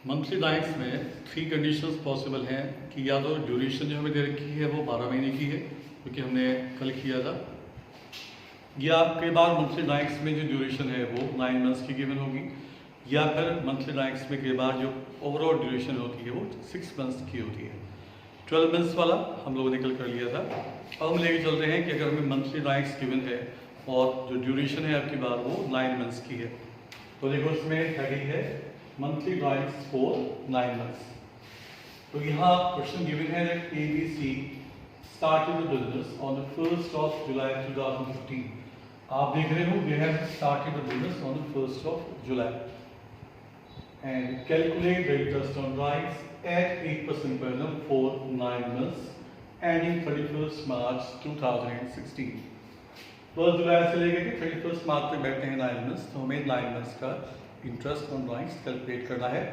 Monthly drawings में 3 conditions possible हैं कि या तो ड्यूरेशन जो हमें दे रखी है वो 12 महीने की है, क्योंकि हमने कल किया था, या कई बार मंथली ड्राइंग्स में जो ड्यूरेशन है वो 9 मंथ्स की गिवन होगी, या फिर मंथली ड्राइंग्स में कई बार जो ओवरऑल ड्यूरेशन होती है वो 6 मंथ्स की होती है। 12 मंथ्स वाला हम लोगों ने कल कर लिया था। अब हम लेके चलते हैं कि अगर हमें मंथली ड्राइंग्स गिवन है और जो ड्यूरेशन है आपकी बार वो 9 मंथ्स की है, तो देखो इसमें हेडिंग है मंथली ड्राइंग्स फॉर 9 मंथ्स। तो यहाँ क्वेश्चन गिवन है that ABC started the business on the 1st of July 2015. आप देख रहे हो they have started the business on the 1st of July and calculate the interest on drawings at 8% per annum for 9 months ending 31st March 2016. 1 जुलाई से लेकर के 31 मार्च तक बैठे हैं 9 मंथ्स, तो हमें 9 मंथ्स का इंटरेस्ट ऑन ड्राइंग्स कैलकुलेट करना है।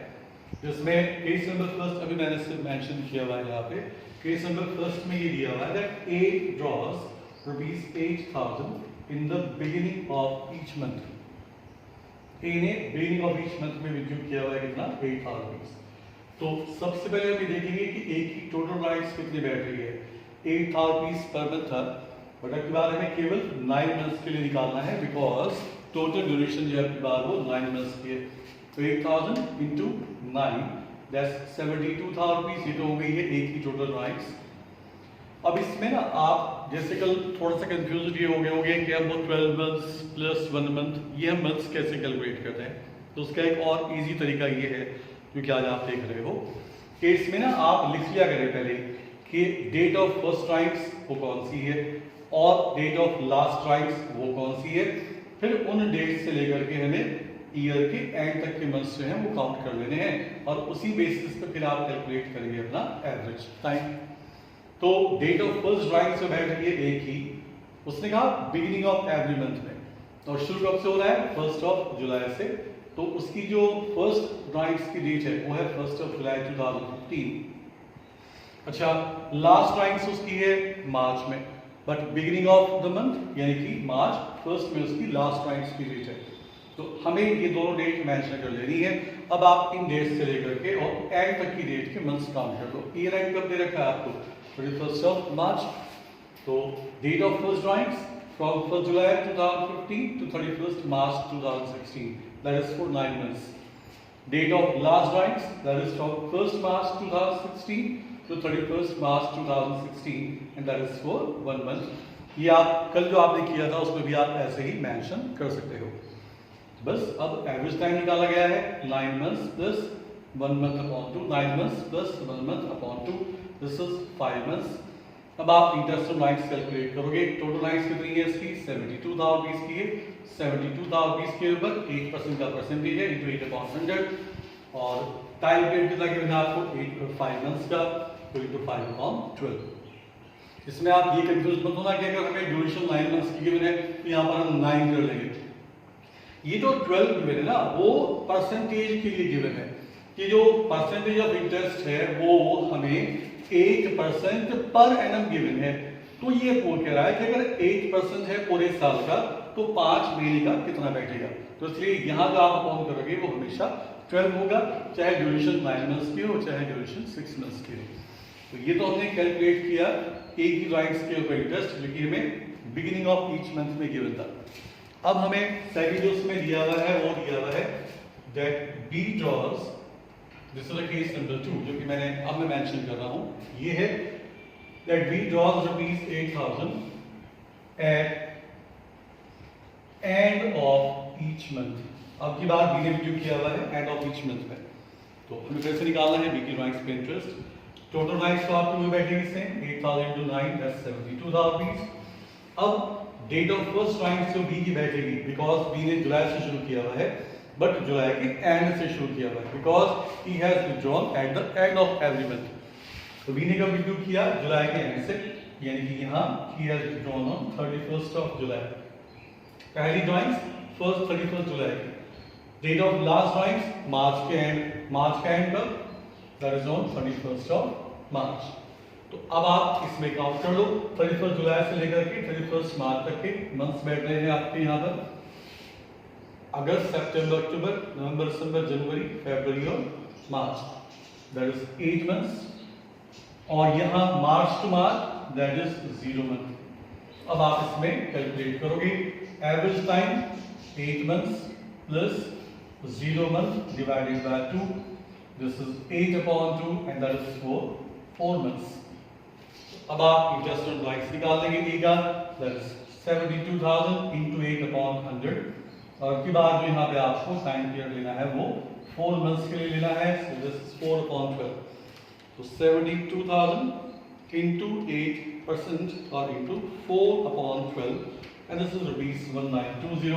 जिसमें केस नंबर फर्स्ट अभी मैंने सिर्फ मेंशन किया हुआ है यहाँ पे। केस नंबर फर्स्ट में ये दिया हुआ है that A draws ₹8,000 in the beginning of each month. A ने बिगिनिंग ऑफ ईच मंथ में विड्यू किया हुआ है कितना, ₹8,000। तो सबसे पहले हम देखेंगे कि A की टोटल ड्राइंग्स कितनी बैठ रही है। ₹8,000 पर मंथ था, बट अब की बार हमें केवल 9 मंथ्स के लिए निकालना है, बिकॉज टोटल ड्यूरेशन जो है आपकी बार वो 9 मंथ्स की है। तो 8,000 इंटू 9 दैट्स ₹72,000। ये तो हो गई है एक ही टोटल ड्राइंग्स। अब इसमें ना आप जैसे कल थोड़ा सा कंफ्यूज ये हो गए होंगे कि हम वो 12 मंथ्स प्लस 1 मंथ ये हम मंथ्स कैसे कैलकुलेट करते हैं। तो उसका एक और इजी तरीका ये है जो कि आज आप देख रहे हो कि इसमें ना आप लिख लिया करें पहले कि डेट ऑफ फर्स्ट ड्राइंग्स वो कौन सी है और डेट ऑफ लास्ट ड्राइंग्स वो कौन सी है। फिर उन डेट से लेकर के हमें ईयर के एंड तक के मंथ्स जो हैं वो काउंट कर लेने हैं और उसी बेसिस पे फिर आप कैलकुलेट करेंगे अपना एवरेज टाइम। तो डेट ऑफ फर्स्ट ड्राइंग से बैठ रही है एक ही, उसने कहा बिगिनिंग ऑफ एवरी मंथ में, और शुरू कब से हो रहा है 1 जुलाई से। तो उसकी जो फर्स्ट ड्राइंग्स की डेट है वो है 1 जुलाई 2015। अच्छा, लास्ट ड्राइंग्स उसकी है मार्च में, but beginning of the month यानी कि मार्च 1 में उसकी लास्ट ड्राइंग्स की डेट है। तो हमें ये दोनों डेट मेंशन कर लेनी है। अब आप इन डेट से लेकर के और एंड तक की डेट के मंथ्स काउंट कर लो। ईयर एंड कब दे रखा है आपको 31 मार्च। तो date of first drawings from 1 July 2015 to 31 March 2016, that is for 9 months. Date of last drawings that is from 1 March 2016 to 31 March 2016 and that is for 1 month। ये आप कल जो आपने किया था उसमें भी आप ऐसे ही मेंशन कर सकते हो। बस अब एवरेज टाइम निकाला गया है 9 months plus 1 month upon 2, 9 months plus 1 month upon 2, this is 5 months. अब आप इंटरेस्ट ऑन ड्राइंग्स कैलकुलेट करोगे। टोटल ड्राइंग्स कितनी है इसकी, 72,000 की है। 72,000 के ऊपर 8% का परसेंटेज है इंटू 8/100 और टाइम पीरियड कितना गिवन है आपको 5 मंथ्स का, तो इंटू 5/12। इसमें आप ये कंफ्यूज मत होना कि अगर हमें ड्यूरेशन 9 मंथ्स की गिवन है तो यहाँ पर हम 9 कर लेंगे। ये जो 12 गिवन है ना वो परसेंटेज के लिए गिवन है कि जो परसेंटेज ऑफ इंटरेस्ट है वो हमें 8% पर एनम गिवन है। तो ये पूछ कह रहा है कि अगर 8% है पूरे साल का तो 5 महीने का कितना बैठेगा। तो इसलिए यहाँ जो आप अपॉन करोगे वो हमेशा 12 होगा, चाहे ड्यूरेशन 9 मंथ्स की हो चाहे ड्यूरेशन 6 मंथ्स की हो। तो ये तो हमने कैलकुलेट किया एक ही ड्राइंग्स के ऊपर इंटरेस्ट, लेकिन हमें बिगिनिंग ऑफ ईच मंथ में गिवन था। अब हमें सेकंड जो उसमें दिया हुआ है वो दिया हुआ है that B draws, this is case number 2 जो कि मैं मेंशन कर रहा हूं। ये है that B draws ₹8,000 at end of each month. अब की बार B ने विड्यू किया हुआ है एंड ऑफ ईच मंथ में, तो हमें कैसे निकालना है B की ड्राइंग्स पे इंटरेस्ट। टोटल ड्राइंग्स तो आपको बैठेगी सेम 8,000 into 9 that's 72,000। अब डेट ऑफ फर्स्ट ड्राइंग्स जो B की बैठेगी, बिकॉज B ने जुलाई से शुरू किया हुआ है बट जुलाई के एंड से शुरू किया हुआ है, because he has withdrawn at the end of every month. तो B ने कब विड्यू किया, जुलाई के एंड से, यानी कि यहाँ ही हैज विथड्रॉन ऑन 31 जुलाई। पहली ड्राइंग्स फर्स्ट 31 जुलाई की। डेट ऑफ लास्ट ड्राइंग्स मार्च के एंड कब, दैट इज ऑन 31 मार्च। तो अब आप इसमें काउंट कर लो 31 जुलाई से लेकर के 31 मार्च तक के मंथ्स बैठ रहे हैं आपके यहाँ पर। अगस्त, सितंबर, अक्टूबर, नवंबर, दिसंबर, जनवरी, फरवरी और मार्च, दैट इज 8 मंथ्स, और यहाँ March two March that is 0 month. अब आप इसमें कैलकुलेट करोगे average time 8 months plus 0 month divided by 2, this is 8/2 and that is for 4 months. अब आप इंटरेस्ट ऑन ड्राइंग्स निकाल देंगे ए का, दैट इज 72,000 इंटू 8/100, और की बात जो यहाँ पे आपको टाइम पीरियड लेना है वो 4 मंथ्स के लिए लेना है, सो दिस इज 4/12, तो 72,000 इंटू 8% और into 4/12 and this is rupees 1920.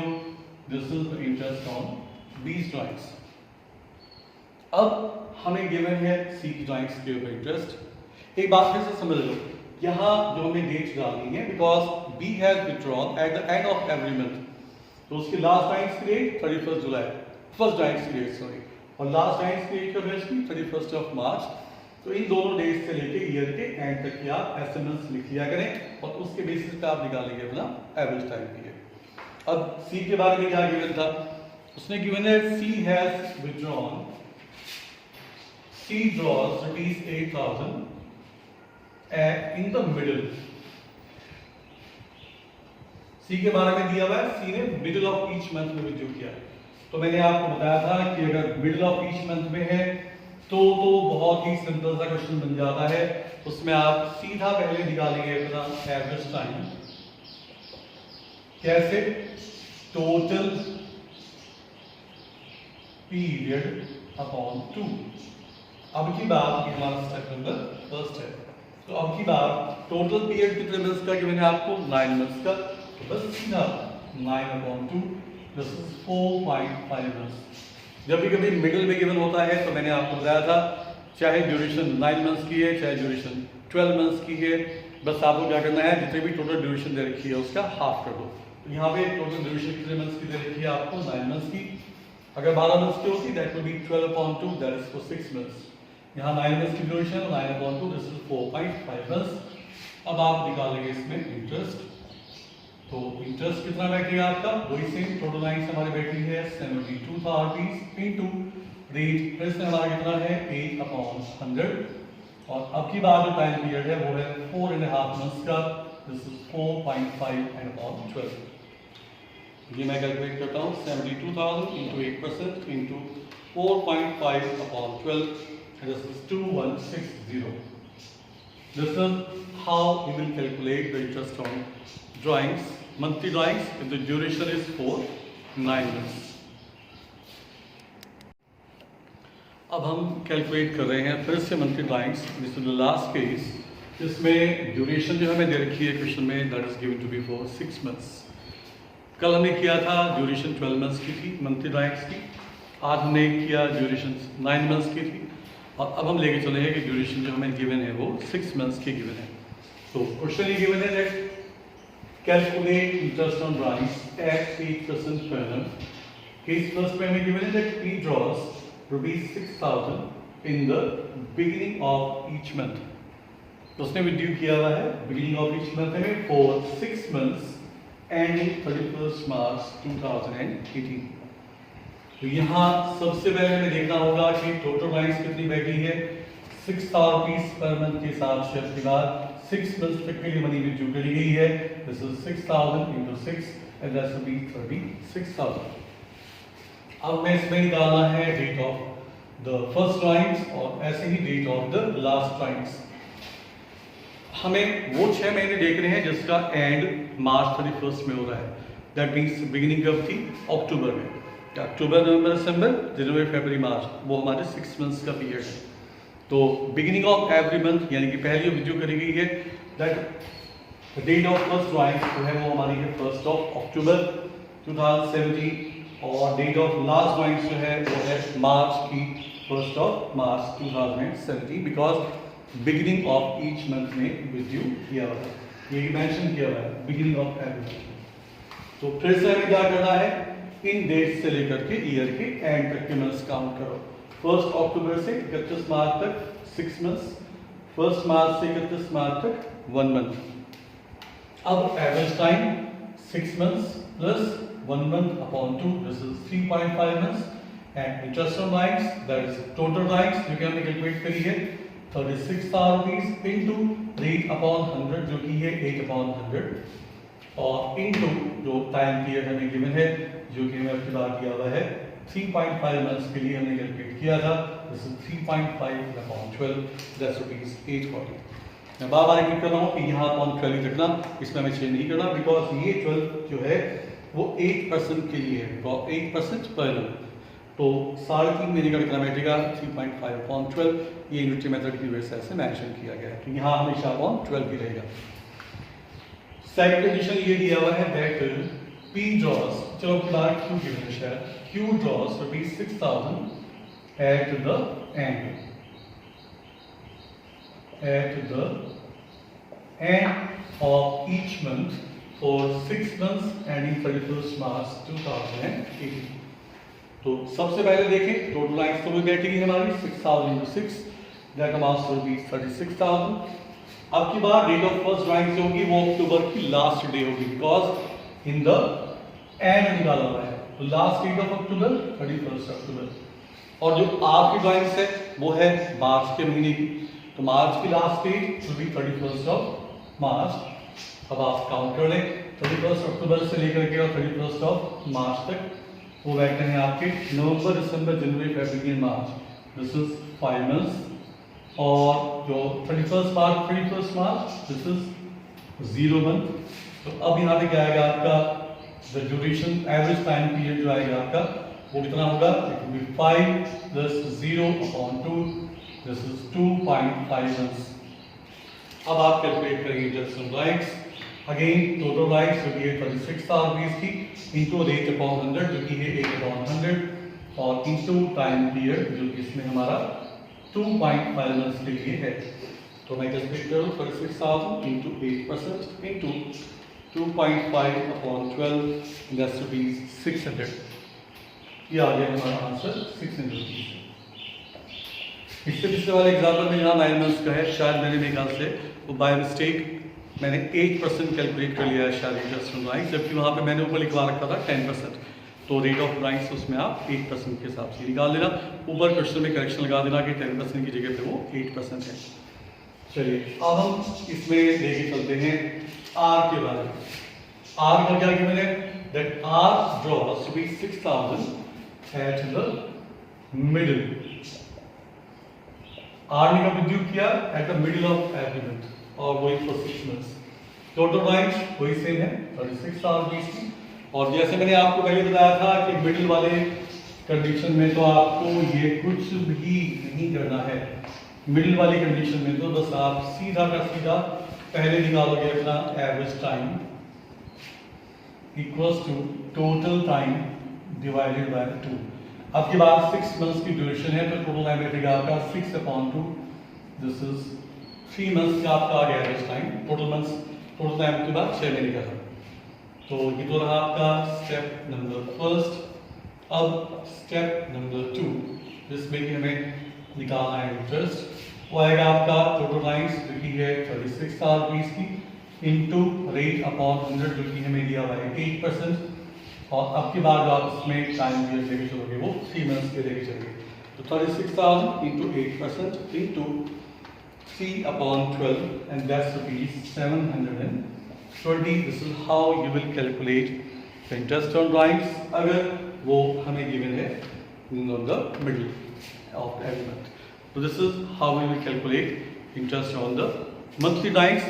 This is the interest on these drawings. अब हमें गिवन है सी की ड्राइंग्स के ऊपर इंटरेस्ट। एक बात फिर से समझ लो, यहाँ जो हमें डेट्स डालनी है, because B has withdrawn at the end of every month, तो उसकी लास्ट ड्राइंग्स की डेट 31 जुलाई, फर्स्ट ड्राइंग्स की डेट सॉरी, और लास्ट ड्राइंग्स की डेट कब है इसकी 31 ऑफ मार्च। तो इन दोनों डेट्स से लेके ईयर के एंड तक की आप एस्टिमेट्स लिख लिया करें और उसके बेसिस पे आप निकालेंगे अपना एवरेज टाइम पीरियड। अब सी के बारे में क्या गिवन था, उसने गिवन है C has withdrawn, C draws ₹8,000 in the middle. C के बारे में दिया हुआ है, सी ने मिडिल ऑफ ईच मंथ में विथड्रॉ किया। तो मैंने आपको बताया था कि अगर मिडिल ऑफ ईच मंथ में है तो बहुत ही सिंपल सा क्वेश्चन बन जाता है, उसमें आप सीधा पहले निकालेंगे अपना एवरेज टाइम, कैसे, टोटल पीरियड अपॉन 2। अब की बात हमारा स्टेप नंबर फर्स्ट है, तो अब की बात टोटल पीरियड कितने मंथ्स का गिवन है आपको 9 मंथ्स का, तो बस सीधा 9/2, दिस इज 4.5 मंथ्स। जब भी कभी मिडिल में गिवन होता है तो मैंने आपको बताया था, चाहे ड्यूरेशन 9 मंथ्स की है चाहे ड्यूरेशन 12 मंथ्स की है, बस आपको क्या करना है, जितने भी टोटल ड्यूरेशन दे रखी है उसका हाफ कर दो। तो यहाँ पे टोटल ड्यूरेशन कितने मंथ्स की दे रखी है आपको 9 मंथ्स की, अगर 12 मंथ्स की होती that will B 12/2, that is for 6 months. यहाँ 9 मंथ्स की ड्यूरेशन 9/2, दिस इज 4.5 मंथ्स। अब आप निकालेंगे इसमें इंटरेस्ट, तो इंटरेस्ट कितना बैठेगा आपका, वही सेम टोटल लाइन्स हमारे बैठी है 72,000 इंटू रेट फिर से हमारा कितना है 8/100, और अब की बात जो टाइम पीरियड है वो है 4.5 मंथ्स का, दिस इज 4.5/12। ये मैं कैलकुलेट करता हूँ 72,000 into 8% into 4.5/12, this is 2160। This is how we will calculate the interest on drawings, monthly drawings, if the duration is for 9 months. अब हम कैलकुलेट कर रहे हैं फिर से monthly drawings, this is the last case, जिसमें ड्यूरेशन जो हमें दे रखी है क्वेश्चन में, that is given to be for 6 months. कल हमने किया था ड्यूरेशन 12 मंथ्स की थी मंथली ड्राइंग्स की, आज हमने किया ड्यूरेशन 9 मंथ्स की थी, और अब हम लेके चले हैं कि ड्यूरेशन जो हमें गिवन है वो 6 मंथ्स की गिवन है। तो क्वेश्चन ये गिवन है that calculate interest on drawings at 8% per annum। Case first में हमें गिवन है that he draws ₹6,000 in the beginning of each month। तो उसने विड्यू किया हुआ है beginning of each month में for 6 months ending 31st March 2018। तो यहाँ सबसे पहले हमें देखना होगा कि टोटल ड्राइंग्स कितनी बैठी है, 6,000 पर मंथ के हिसाब से उसके बाद 6 मंथ्स तक के लिए मनी विड्यू करी गई है, this is 6,000 into 6 and that will be 36,000। अब मैं इसमें निकालना है date of the first drawings और ऐसे ही date of the last drawings. हमें वो 6 महीने देख रहे हैं जिसका एंड मार्च 31 में हो रहा है, दैट मीन्स बिगिनिंग कब थी, अक्टूबर में, अक्टूबर नवंबर दिसंबर जनवरी फरवरी मार्च, वो हमारे 6 मंथ्स का पीरियड है। तो बिगिनिंग ऑफ एवरी मंथ यानी कि पहली विड्यू करी गई है, that date of first drawing जो है वो हमारी है 1 अक्टूबर 2017, और डेट ऑफ लास्ट ड्राइंग जो है वो है मार्च की 1 मार्च 2017, because beginning of each month में विड्यू किया हुआ है, ये मेंशन किया हुआ है बिगिनिंग ऑफ एवरी मंथ। तो फिर से हमें क्या करना है, इन डेट से लेकर के ईयर के एंड तक के मंथ्स काउंट करो। 1 अक्टूबर से 31 मार्च तक 6 मंथ्स, 1 मार्च से 31 मार्च तक 1 मंथ। अब average time 6 months plus 1 month upon 2, this is 3.5 months, and interest on drawings that is total drawings जो कि हमने कैलकुलेट करी है 36,000 रुपीज इनटू रेट अपॉन 100 जो कि है 8/100 और इनटू जो टाइम पीरियड हमें गिवन है जो कि हमें आपकी बात किया हुआ है 3.5 मंथ्स के लिए हमने कैलकुलेट किया था। This is 3.5/12 that's rupees 840। मैं बार बार रिपीट कर रहा हूँ कि यहाँ अपॉन 12 रखना, इसमें हमें चेंज नहीं करना बिकॉज ये 12 जो है वो 8% के लिए है, 8% पर एनम। तो 3.5 महीने का कितना बैठेगा 3.5/12, ये यूनिटरी मेथड की वजह से ऐसे मेंशन किया गया है, तो यहाँ हमेशा अपॉन 12 ही रहेगा। सेकंड कंडीशन ये दिया हुआ है दैट P draws, चलो फिलहाल Q गिवन है शायद, Q draws rupees 6,000 at the end of each month for 6 months ending 31st March 2018। तो सबसे पहले देखें टोटल लाइन्स तो वही बैठेगी हमारी 6,000 into 6 that amounts to rupees 36,000। अब की बार डेट ऑफ फर्स्ट ड्राइंग जो होगी वो अक्टूबर की लास्ट डे होगी बिकॉज इन द एंड निकाला हुआ है, तो last date of October 31 October. और जो आपकी ड्राइंग्स है वो है मार्च के महीने की, तो मार्च की लास्ट डेट विल बी 31 मार्च। अब आप काउंट कर लें 31 अक्टूबर से लेकर के और 31 मार्च तक वो बैठे हैं आपके November December January February and March, this is 5 months. और जो 31 मार्च दिस इज 0 मंथ। तो अब यहाँ पे क्या आएगा आपका the duration average time period जो आएगा आपका वो कितना होगा, it will be 5 plus 0/2 this is 2.5 months. अब आप कैलकुलेट करेंगे just drawings again total drawings जो कि 36,000 रुपीज की इंटू रेट अपॉन 100 जो कि है 8/100 और इंटू टाइम पीरियड जो कि इसमें हमारा 2.5 मंथ्स के लिए है। तो मैं कैलकुलेट करूँ 36,000 इंटू 8% इंटू 2.5/12 दैट्स रुपीज 600। ये आ गया हमारा आंसर 600 रुपीज। इससे पिछले वाले एग्जाम्पल में यहाँ 9 मंथ्स का है, शायद मैंने मेरे ख्याल से वो बाय मिस्टेक मैंने 8% कैलकुलेट कर लिया है शायद इंटरेस्ट ऑन ड्राइंग्स, जबकि वहाँ पे मैंने ऊपर लिखवा रखा था 10%। तो रेट ऑफ ड्राइंग्स उसमें आप 8% के हिसाब से निकाल देना, ऊपर क्वेश्चन में करेक्शन लगा देना कि 10% की जगह पे वो 8% है। चलिए अब हम इसमें लेके चलते हैं R के बारे में। R का क्या गिवन है that R draws to be 6,000 at the middle। R ने कब ड्यू किया at the middle of every month और वही फॉर 6 मंथ्स। टोटल ड्राइंग्स वही सेम है 36,000 की। और जैसे मैंने आपको पहले बताया था कि मिडिल वाले कंडीशन में तो आपको ये कुछ भी नहीं करना है। मिडिल वाली कंडीशन में तो बस आप सीधा का सीधा पहले निकालोगे अपना average time equals to total time divided by 2। अब की बात 6 मंथ्स की ड्यूरेशन है तो टोटल टाइम बैठेगा आपका 6/2 दिस इज 3 मंथ्स का आपका आ गया एवरेज टाइम। टोटल टाइम के बाद 6 महीने का था। तो ये तो रहा आपका स्टेप नंबर फर्स्ट। अब स्टेप नंबर 2 जिसमें कि हमें निकालना है इंटरेस्ट, वो आएगा आपका टोटल ड्राइंग्स जो कि है 36,000 रुपीज की इंटू रेट अपॉन 100 जो कि हमें दिया हुआ है 8%। और अब के बाद आप इसमें टाइम पीरियड लेके चलोगे वो 3 मंथ्स के लेके चलोगे, तो 36,000 into 8% into 3/12 and that's rupees 720। This is how you will calculate the interest on drawings अगर वो हमें given है on the middle of every month। So this is how we will calculate interest on the monthly drawings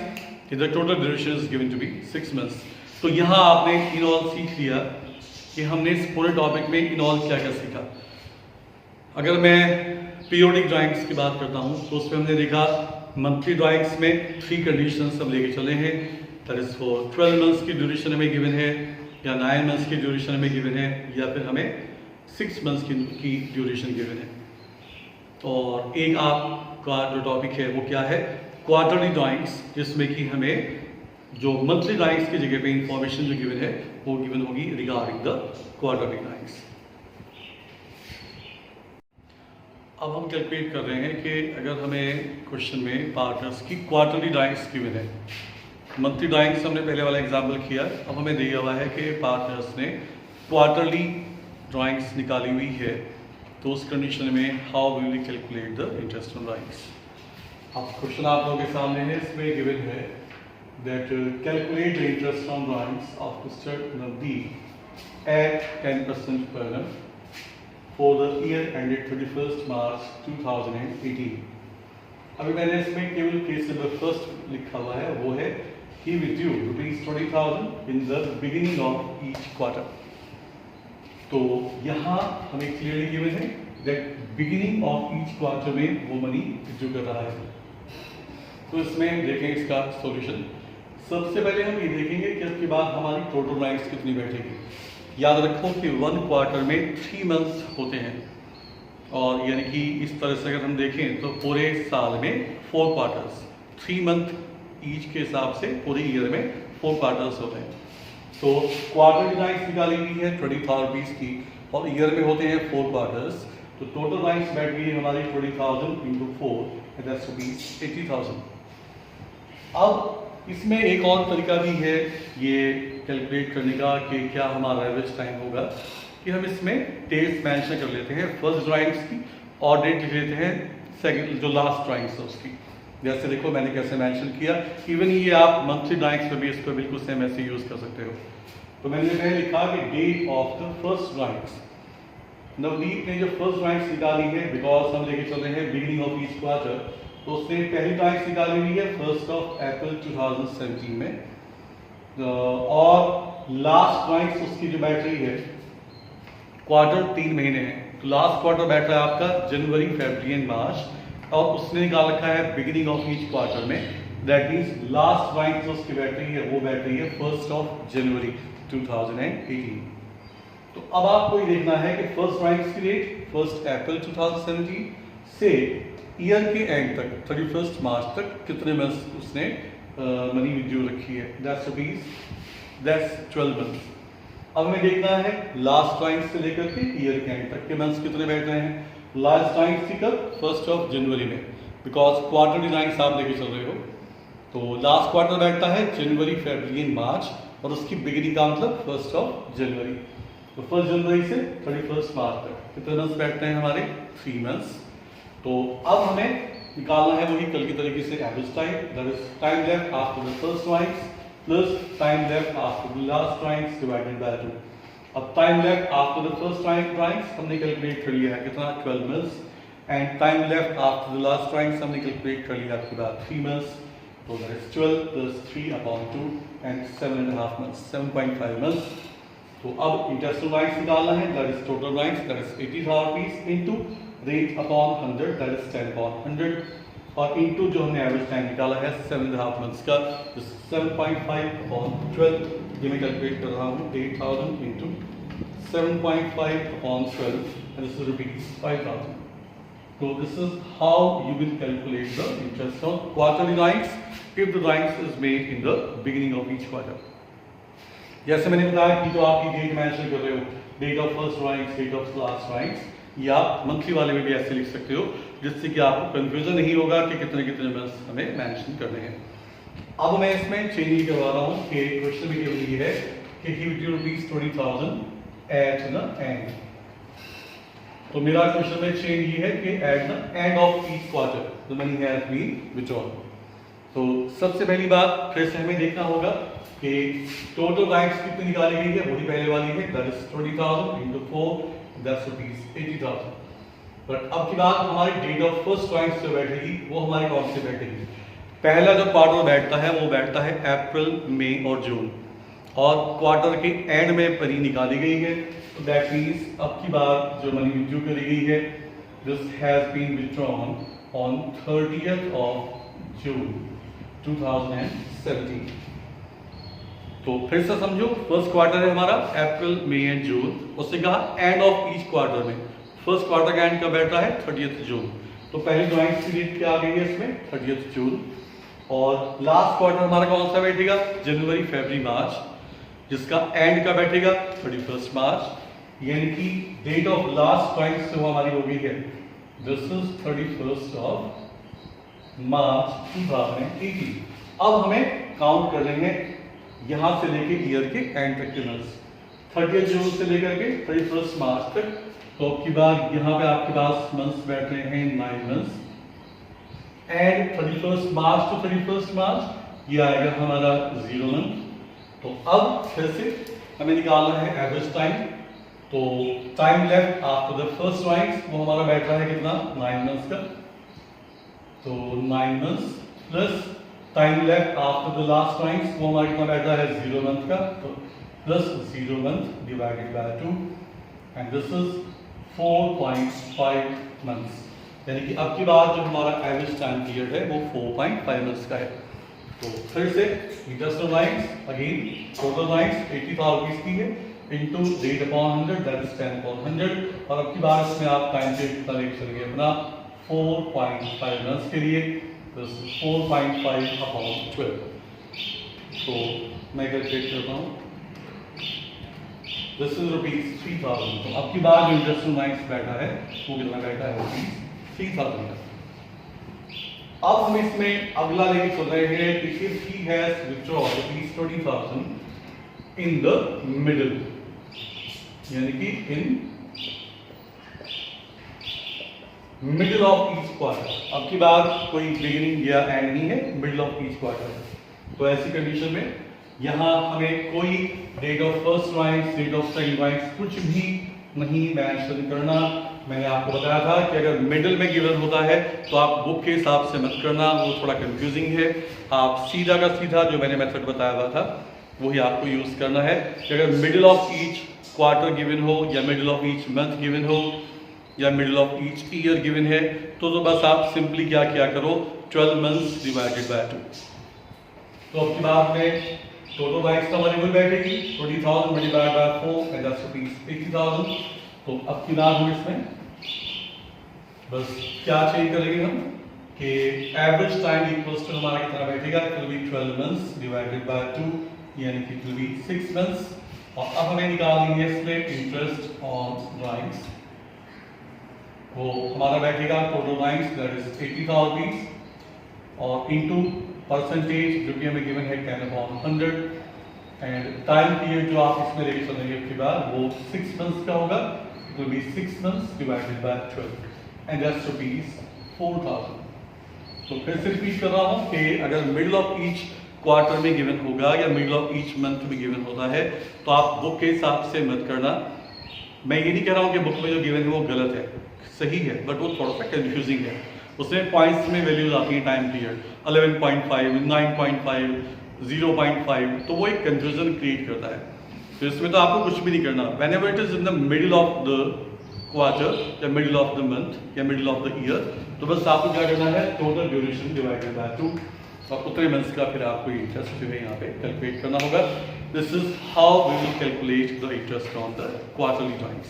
if the total duration is given to be 6 months। तो यहाँ आपने in all सीख लिया कि हमने इस पूरे टॉपिक में इन ऑल क्या क्या सीखा। अगर मैं पीरियोडिक ड्राइंग्स की बात करता हूँ तो उसमें हमने देखा मंथली ड्राइंग्स में 3 कंडीशंस हम लेके चले हैं, दैट इज फॉर 12 मंथ्स की ड्यूरेशन हमें गिवन है या 9 मंथ्स की ड्यूरेशन हमें गिवन है या फिर हमें 6 मंथ्स की ड्यूरेशन गिवन है। और एक आपका जो टॉपिक है वो क्या है क्वार्टरली ड्राइंग्स, जिसमें कि हमें जो मंथली ड्राइंग्स की जगह पे इंफॉर्मेशन जो गिवन है वो गिवन होगी रिगार्डिंग द क्वार्टरली ड्राइंग्स। अब हम कैलकुलेट कर रहे हैं कि अगर हमें क्वेश्चन में पार्टनर्स की क्वार्टरली ड्राइंग्स गिवन है, मंथली ड्राइंग्स हमने पहले वाला एग्जाम्पल किया, अब हमें दिया हुआ है कि पार्टनर्स ने क्वार्टरली ड्राइंग्स निकाली हुई है तो उस कंडीशन में how will we calculate the interest on rights. अब क्वेश्चन आप लोगों के सामने है, इसमें गिवन है that calculate the interest on rights of mister Navdeep at 10% per annum for the year ended 31st March 2018। अभी मैंने इसमें केवल केस नंबर फर्स्ट लिखा हुआ है, वो है he withdrew ₹20,000 in the beginning of each quarter। तो यहाँ हमें क्लियरली गिवन है that beginning of each quarter में वो मनी विथड्रॉ कर रहा है। तो इसमें देखें इसका सॉल्यूशन। सबसे पहले हम ये देखेंगे कि इसके बाद हमारी टोटल राइट्स कितनी बैठेगी। याद रखो कि 1 क्वार्टर में 3 मंथ्स होते हैं, और यानी कि इस तरह से अगर हम देखें तो पूरे साल में 4 क्वार्टर्स, 3 मंथ ईच के हिसाब से पूरे ईयर में 4 क्वार्टर्स होते हैं। तो क्वार्टर की राइट्स निकाली हुई है 20,000 की, और ईयर में होते हैं 4 क्वार्टर्स। तो टोटल राइट्स बैठ गई हमारी 20,000 इंटू 4 दैट्स ₹80,000। अब इसमें एक और तरीका भी है ये कैलकुलेट करने का कि क्या हमारा एवरेज टाइम होगा, कि हम इसमें डेट्स मेंशन कर लेते हैं फर्स्ट ड्राइंग्स की, और डेट लिख लेते हैं सेकंड जो लास्ट ड्राइंग्स है उसकी। जैसे देखो मैंने कैसे मेंशन किया, इवन ये आप मंथली ड्राइंग्स पे भी इसको बिल्कुल सेम ऐसे यूज कर सकते हो। तो मैंने पहले लिखा कि date of the first drawings. Navdeep ने जो फर्स्ट ड्राइंग्स निकाली है, बिकॉज हम लेके चल रहे हैं बिगिनिंग ऑफ ईच क्वार्टर, तो उसने पहली ड्राइंग्स निकाली हुई है 1 अप्रैल 2017 में, और लास्ट ड्राइंग्स उसकी जो बैठ रही है क्वार्टर 3 महीने हैं, तो लास्ट क्वार्टर बैठ रहा है आपका जनवरी, फरवरी एंड मार्च, और उसने निकाल रखा है बिगिनिंग ऑफ ईच क्वार्टर में, दैट मींस लास्ट ड्राइंग्स उसकी बैठ रही है वो बैठ रही है 1 जनवरी 2018। तो अब आपको ये देखना है कि फर्स्ट ड्राइंग्स की डेट 1 अप्रैल 2017 से ईयर के एंड तक 31 मार्च तक कितने मंथ्स उसने मनी विड्रॉ रखी है, दैट्स 12 मंथ्स। अब हमें देखना है लास्ट ड्राइंग्स से लेकर के ईयर के एंड तक के मंथ्स कितने बैठ रहे हैं। लास्ट ड्राइंग्स थी कब 1 जनवरी में, बिकॉज क्वार्टरली ड्राइंग्स आप लेके चल रहे हो, तो लास्ट क्वार्टर बैठता है जनवरी, फरवरी एंड मार्च, और उसकी बिगिनिंग का मतलब 1 जनवरी। तो 1 जनवरी से 31 मार्च तक कितने मंथ्स बैठते हैं हमारे 3 मंथ्स। तो अब हमें निकालना है वही कल की तरीके से average time, that is time left after the first drawings plus time left after the last drawings divided by 2। अब time left after the first drawings हमने कैलकुलेट कर लिया है कितना 12 months, and time left after the last drawings हमने calculate कर लिया आपके बाद 3 मंथ्स, तो that is 12 plus 3/2 and 7.5 months, 7.5 months. तो अब इंटरेस्ट ड्राइंग्स निकालना है, that is total drawings, that is 80,000 into rate upon 100 that is 10/100, और इनटू जो हमने एवरेज टाइम निकाला है 7.5 मंथ्स का, 7.5/12, ये मैं कैलकुलेट कर रहा हूँ 8,000 into 7.5/12 and this is rupees 5,000. So this is how you will calculate the interest on quarterly drawings if the drawings is made in the beginning of each quarter. जैसे मैंने बताया कि जो आपकी डेट मेंशन कर रहे हो, date of first drawings, date of last drawings, या मंथली वाले में भी ऐसे लिख सकते हो, जिससे कि आपको कंफ्यूजन नहीं होगा कि कितने कितने मंथ्स हमें मेंशन करने हैं। अब मैं इसमें चेंज करवा रहा हूँ कि क्वेश्चन में केवल ये है कि he withdrew ₹20,000 at the end। तो मेरा क्वेश्चन में चेंज ये है कि at the end of each quarter the money has been withdrawn. तो सबसे पहली बात फिर से हमें देखना होगा कि टोटल राइट्स कितनी निकाली गई है, वही पहले वाली है, that is 20,000 into 4 that's ₹80,000। But अब की बात हमारी डेट ऑफ फर्स्ट ड्राइंग्स जो बैठेगी वो हमारी कौन सी बैठेगी। पहला जो क्वार्टर बैठता है वो बैठता है अप्रैल, मई और जून, और क्वार्टर के एंड में मनी निकाली गई है, तो दैट मींस अब की बार जो मनी विथड्रॉ करी गई है this has been withdrawn on 30th June 2017। तो फिर से समझो, फर्स्ट क्वार्टर है हमारा अप्रैल, मई एंड जून, उससे कहा एंड ऑफ ईच क्वार्टर में, फर्स्ट क्वार्टर का एंड कब बैठ रहा है 30th जून, तो पहली ड्राइंग की डेट क्या आ गई है इसमें 30th जून, और लास्ट क्वार्टर हमारा कौन सा बैठेगा जनवरी, फरवरी, मार्च, जिसका एंड का बैठेगा 31 मार्च, यानी कि डेट ऑफ लास्ट ड्राइंग जो हमारी हो गई है दिस इज 31 मार्च 2018। अब हमें काउंट कर लेंगे यहां से लेके ईयर के एंड तक के मंथ्स, 30th जून से लेकर के 31 मार्च तक तो अब की बार यहाँ पे आपके पास मंथ्स बैठ रहे हैं 9 मंथ्स एंड 31 मार्च टू 31 मार्च ये आएगा हमारा 0 मंथ। तो अब फिर से हमें निकालना है एवरेज टाइम। तो time left after the first rights वो हमारा बैठ रहा है कितना 9 मंथ्स का। तो 9 months plus time left after the last rites वो हमारा कितना बैठ रहा है 0 मंथ का। तो plus 0 month divided by 2 and this is 4.5 months. यानी कि अब की बार जो हमारा एवरेज टाइम पीरियड है वो 4.5 मंथ्स का है। तो फिर से interest on lines again total lines 80,000 rupees की है into rate upon 100 that is 10 upon 100 और अब की बार इसमें आप टाइम पीरियड कितना लेके चलेंगे अपना 4.5 मंथ्स के लिए 4.5 अपॉन 12। तो मैं कैलकुलेट करता हूँ दिस इज ₹3,000। तो अब की बार जो इंटरेस्ट ऑन लाइन्स बैठा है वो कितना बैठा है ₹3,000। अब हम इसमें अगला लेके चल रहे हैं कि if he has withdrawn ₹20,000 in the middle, यानी कि in middle of each quarter. अब की बात कोई बिगिनिंग या एंड नहीं है, मिडिल ऑफ ईच क्वार्टर। तो ऐसी कंडीशन में यहाँ हमें कोई date of first rights date of second rights कुछ भी नहीं मेंशन करना। मैंने आपको बताया था कि अगर मिडिल में गिवन होता है तो आप बुक के हिसाब से मत करना, वो थोड़ा कंफ्यूजिंग है। आप सीधा का सीधा जो मैंने मेथड बताया हुआ था वही आपको यूज करना है कि अगर middle of each quarter given हो या middle of each month given हो या middle of each year given है तो बस आप सिंपली क्या किया करो 12 मंथ्स डिवाइडेड बाय 2। तो अब की बात में टोटल राइट्स का हमारी बैठेगी 20,000 मल्टीप्लाइड बाय 4 एंड दैट्स ₹80,000। तो अब की बात हम इसमें बस क्या चेंज करेंगे हम कि एवरेज टाइम इक्वल्स टू हमारा कितना बैठेगा, it will be 12 months divided by 2 यानी कि इट विल बी 6 मंथ्स। और अब हमें निकालनी है इसमें इंटरेस्ट ऑन राइट्स। वो हमारा बैठेगा total rights that is 80,000 rupees और इनटू परसेंटेज जो कि हमें गिवन है 10/100 एंड टाइम पीरियड जो आप इसमें लेके चलेंगे उसके बाद वो 6 मंथ्स का होगा। It will be 6 months divided by 12 and that's ₹4,000। तो फिर से रिपीट कर रहा हूँ कि अगर मिडिल ऑफ ईच क्वार्टर में गिवन होगा या मिडिल ऑफ ईच मंथ में गिवन होता है तो आप बुक के हिसाब से मत करना। मैं ये नहीं कह रहा हूँ कि बुक में जो गिवन है वो गलत है, सही है, बट वो थोड़ा सा कंफ्यूजिंग है। उसमें पॉइंट्स में वैल्यूज आती हैं टाइम पीरियड 11.5 9.5 0.5 तो वो एक कंफ्यूजन क्रिएट करता है। तो इसमें तो आपको कुछ भी नहीं करना। Whenever it is in the middle of the quarter या मिडिल ऑफ द मंथ या मिडिल ऑफ द ईयर तो बस आपको क्या करना है टोटल ड्यूरेशन डिवाइडेड बाय 2 और उतने मंथ्स का फिर आपको इंटरेस्ट जो है यहाँ पे कैलकुलेट करना होगा। This is how we will calculate the interest on the quarterly times.